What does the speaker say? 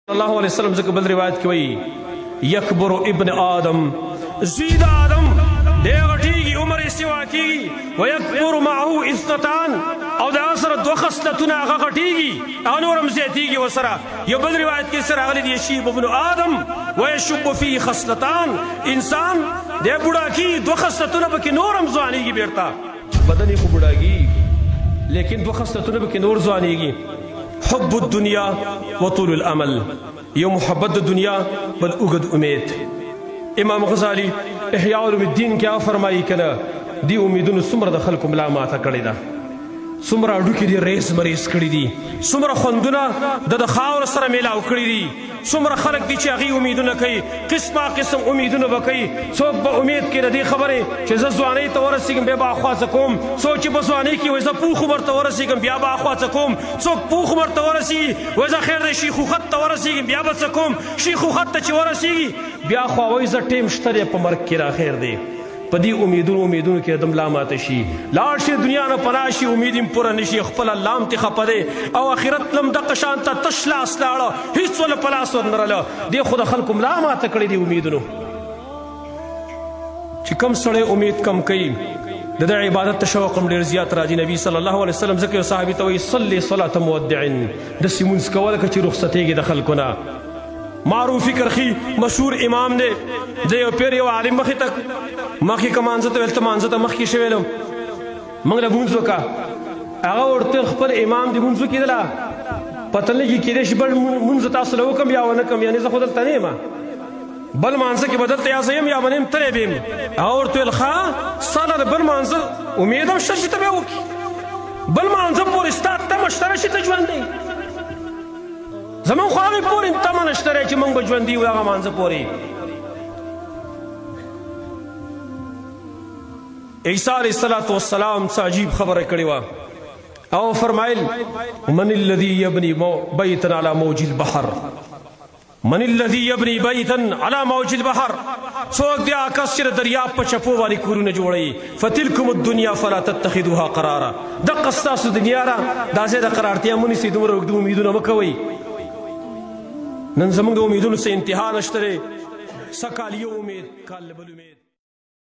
الله علیہ وسلم ذکر بل روایت کی وئی یکبر ابن آدم زید آدم دیغٹیگی عمر استوا کی ویکبر معه اثنتان او دا اثر دو خصلتنا غغٹیگی انورم زیتیگی وسرا یہ بل روایت کی سر اغلید یشیب ابن آدم ویشب فی خصلتان انسان دے بڑا کی دو خصلتنا بکی نورم زوانیگی بیرتا بدنی کو بڑا گی لیکن دو خصلتنا بکی نور زوانیگی حب الدنیا وطول الامل یہ محبت دنیا بل اگد امید امام غزالی احیاء علوم الدین کیا فرمائی کنا دی امیدون سمر دا خلق ملاماتا کردی دا سمر اڈوکی دی ریس مریس کردی دی سمر خوندونا دا خاور سر میلاو کردی دی سمر خلق دی چی اغی امیدون کئی قسم قسم امیدون بکئی سوک با امید کی ردی خبری چی زوانی تورسیگم بیا با اخواز کم سوک چی بزوانی کی ویزا پوخ بر تورسیگم بیا با اخواز کم سوک پوخ بر تورسی ویزا خیر دی شیخو خط تورسیگم بیا با سکم شیخو خط چی ورسیگی بیا خواویزا ٹیم شتری پا مرک کی را خیر دی پا دی امیدون کی ردم لامات شی لارشی دنیا نا پناشی امیدیم پورا نشی اخپلا لام تی خپده او آخرت لم دا قشانتا تشلا اسلاڑا حس والا پلاس ور نرلا دی خود خلقم لامات کردی دی امیدونو چی کم سڑے امید کم کئی دا عبادت تشوقم دیر زیاد راجی نبی صلی اللہ علیہ وسلم ذکر صحابی توی صلی صلاة مودعن دسی منز کوالا کچی رخصتے گی دا خلقنا معروفی کرخی مشہور امام دے دیو پیر یو عالم مخی تک مخی کا مانزتا ویلتا مانزتا مخی شویلم منگ لبونزو کا اگا ورطل خپل امام دی منزو کی دلا پتن لگی کی دیش بل منزتا سلو کم یا ونکم یعنی زا خودل تنیما بل مانزا کی بدلتا یا زیم یا منیم تنی بیم اگا ورطل خواہ سالا بل مانزا امیدم شرشی تبیو کی بل مانزا پور استاد تمشترشی تجوان دی زمان خواهی پوری تمام اشتره چی منگ بجوندی و آغا مانزا پوری عیسیٰ علیہ السلام سے عجیب خبر کری وا او فرمائل من الذي يبني بيتا على موج البحر من الذي يبني بيتا على موج البحر سوک دیا آکس چر دریاب پا چپو والی کورون جوڑی فتلکم الدنیا فلا تتخذوها قرارا دق استاس دنیا را دازے دا قرارتیا منی سی دمر اگدو امیدون مکوئی نن زمان دو امیدون سے انتہا نشترے سکالیو امید کال بل امید